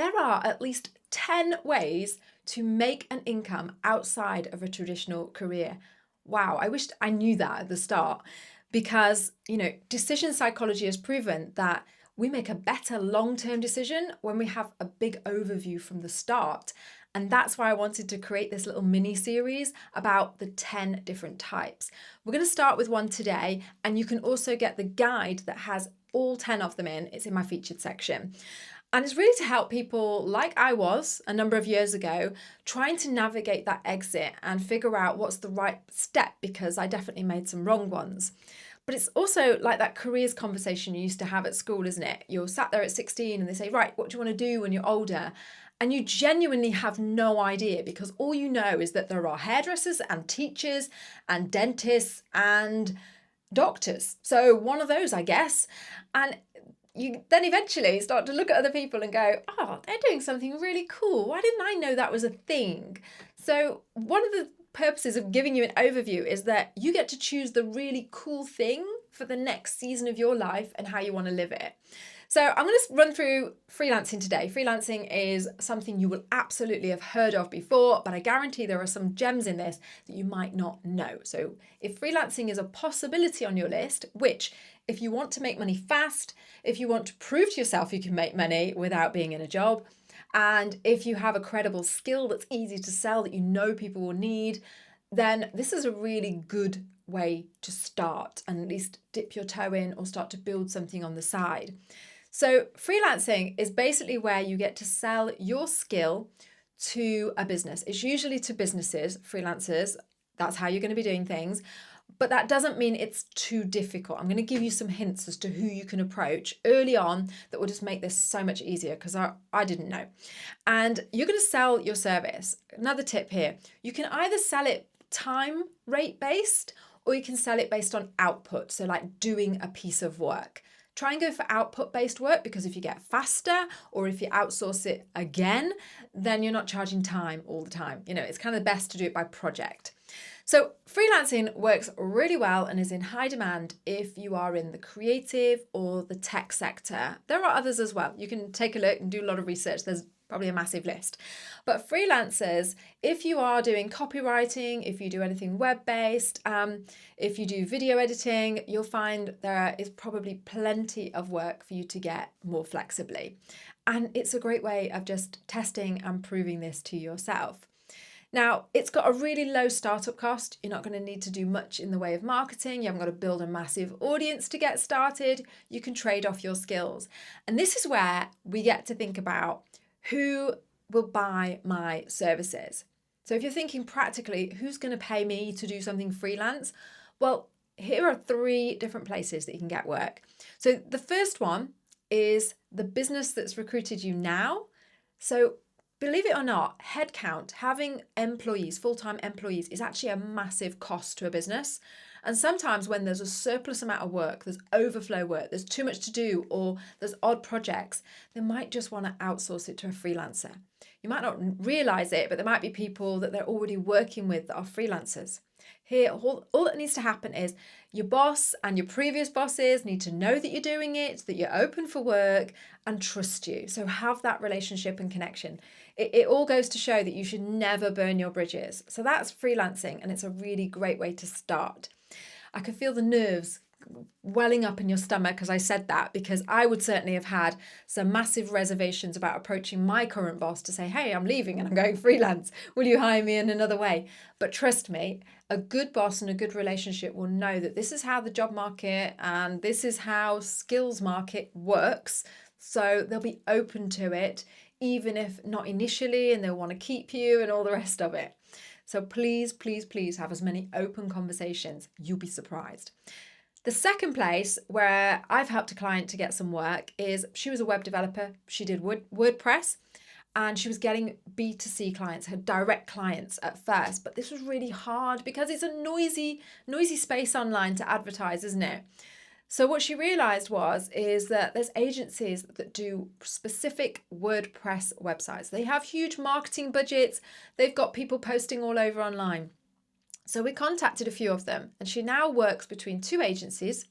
there are at least 10 ways to make an income outside of a traditional career. Wow, I wished I knew that at the start because, decision psychology has proven that we make a better long-term decision when we have a big overview from the start. And that's why I wanted to create this little mini series about the 10 different types. We're going to start with one today, and you can also get the guide that has all 10 of them in. It's in my featured section. And it's really to help people like I was a number of years ago, trying to navigate that exit and figure out what's the right step, because I definitely made some wrong ones. But it's also like that careers conversation you used to have at school, isn't it? You're sat there at 16 and they say, right, what do you want to do when you're older? And you genuinely have no idea, because all you know is that there are hairdressers and teachers and dentists and doctors. So one of those, I guess. And you then eventually start to look at other people and go, oh, they're doing something really cool. Why didn't I know that was a thing? So one of the purposes of giving you an overview is that you get to choose the really cool thing for the next season of your life and how you want to live it. So I'm going to run through freelancing today. Freelancing is something you will absolutely have heard of before, but I guarantee there are some gems in this that you might not know. So if freelancing is a possibility on your list, which if you want to make money fast, if you want to prove to yourself you can make money without being in a job, and if you have a credible skill that's easy to sell that you know people will need, then this is a really good way to start and at least dip your toe in or start to build something on the side. So freelancing is basically where you get to sell your skill to a business. It's usually to businesses, freelancers. That's how you're going to be doing things. But that doesn't mean it's too difficult. I'm going to give you some hints as to who you can approach early on that will just make this so much easier, because I didn't know. And you're going to sell your service. Another tip here, you can either sell it time rate based, or you can sell it based on output. So like doing a piece of work. Try and go for output-based work, because if you get faster or if you outsource it again, then you're not charging time all the time. It's kind of the best to do it by project. So freelancing works really well and is in high demand if you are in the creative or the tech sector. There are others as well. You can take a look and do a lot of research. There's probably a massive list. But freelancers, if you are doing copywriting, if you do anything web-based, if you do video editing, you'll find there is probably plenty of work for you to get more flexibly. And it's a great way of just testing and proving this to yourself. Now, it's got a really low startup cost. You're not going to need to do much in the way of marketing. You haven't got to build a massive audience to get started. You can trade off your skills. And this is where we get to think about who will buy my services. So if you're thinking practically, who's going to pay me to do something freelance? Well, here are 3 different places that you can get work. So the first one is the business that's recruited you now. So believe it or not, headcount, having employees, full-time employees, is actually a massive cost to a business. And sometimes when there's a surplus amount of work, there's overflow work, there's too much to do, or there's odd projects, they might just want to outsource it to a freelancer. You might not realize it, but there might be people that they're already working with that are freelancers. Here, all that needs to happen is your boss and your previous bosses need to know that you're doing it, that you're open for work, and trust you. So have that relationship and connection. It all goes to show that you should never burn your bridges. So that's freelancing, and it's a really great way to start. I could feel the nerves welling up in your stomach as I said that, because I would certainly have had some massive reservations about approaching my current boss to say, hey, I'm leaving and I'm going freelance. Will you hire me in another way? But trust me, a good boss and a good relationship will know that this is how the job market and this is how skills market works. So they'll be open to it, even if not initially, and they'll want to keep you and all the rest of it. So please, please, please have as many open conversations. You'll be surprised. The second place where I've helped a client to get some work is she was a web developer. She did WordPress, and she was getting B2C clients, her direct clients at first. But this was really hard because it's a noisy space online to advertise, isn't it? So what she realized is that there's agencies that do specific WordPress websites. They have huge marketing budgets. They've got people posting all over online. So we contacted a few of them, and she now works between 2 agencies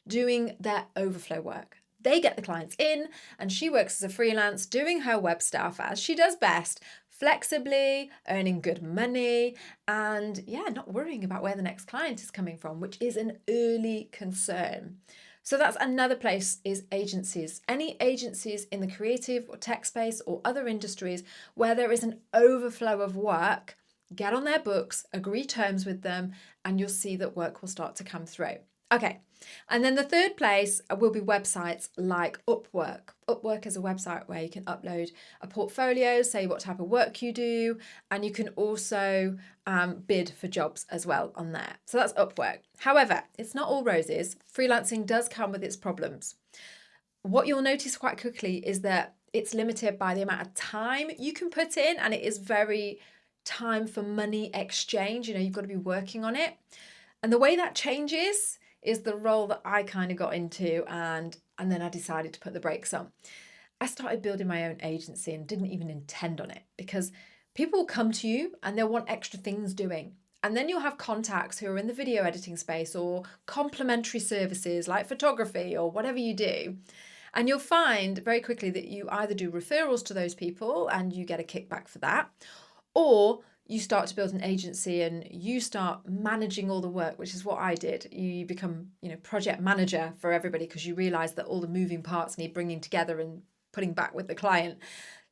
doing their overflow work. They get the clients in, and she works as a freelance doing her web stuff as she does best, flexibly, earning good money, and yeah, not worrying about where the next client is coming from, which is an early concern. So that's another place, is agencies. Any agencies in the creative or tech space or other industries where there is an overflow of work, get on their books, agree terms with them, and you'll see that work will start to come through. Okay, and then the third place will be websites like Upwork. Upwork is a website where you can upload a portfolio, say what type of work you do, and you can also bid for jobs as well on there. So that's Upwork. However, it's not all roses. Freelancing does come with its problems. What you'll notice quite quickly is that it's limited by the amount of time you can put in, and it is very time for money exchange. You've got to be working on it. And the way that changes is the role that I kind of got into, and then I decided to put the brakes on. I started building my own agency and didn't even intend on it, because people will come to you and they'll want extra things doing. And then you'll have contacts who are in the video editing space or complementary services like photography or whatever you do. And you'll find very quickly that you either do referrals to those people and you get a kickback for that, or you start to build an agency and you start managing all the work, which is what I did. You become, project manager for everybody, because you realize that all the moving parts need bringing together and putting back with the client.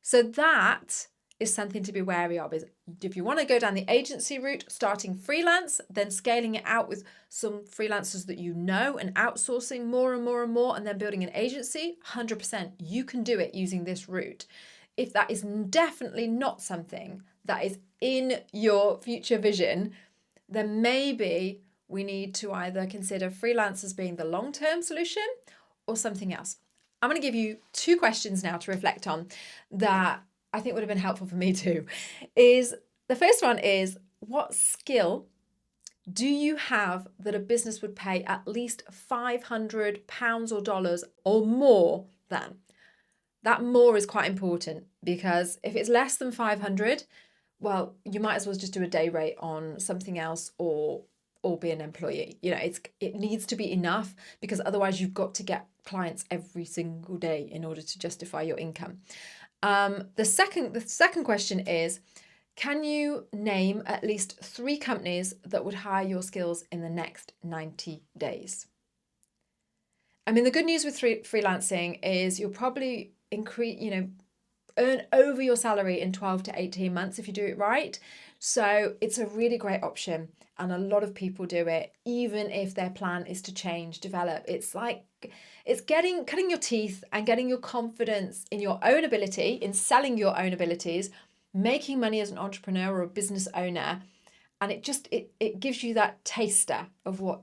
So that is something to be wary of. Is if you want to go down the agency route, starting freelance, then scaling it out with some freelancers that you know and outsourcing more and more and more, and then building an agency, 100%, you can do it using this route. If that is definitely not something that is in your future vision, then maybe we need to either consider freelancers being the long-term solution or something else. I'm going to give you 2 questions now to reflect on that I think would have been helpful for me too. The first one is, what skill do you have that a business would pay at least £500 or dollars or more than? That more is quite important, because if it's less than 500, well, you might as well just do a day rate on something else or be an employee. It needs to be enough, because otherwise you've got to get clients every single day in order to justify your income. The second question is, can you name at least 3 companies that would hire your skills in the next 90 days? I mean, the good news with freelancing is you'll probably earn over your salary in 12 to 18 months if you do it right. So it's a really great option, and a lot of people do it, even if their plan is to change, develop. It's cutting your teeth and getting your confidence in your own ability, in selling your own abilities, making money as an entrepreneur or a business owner. And it gives you that taster of what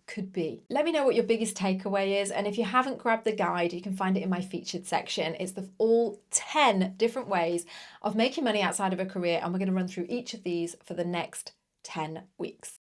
could be. Let me know what your biggest takeaway is, and if you haven't grabbed the guide, you can find it in my featured section. It's all 10 different ways of making money outside of a career, and we're going to run through each of these for the next 10 weeks.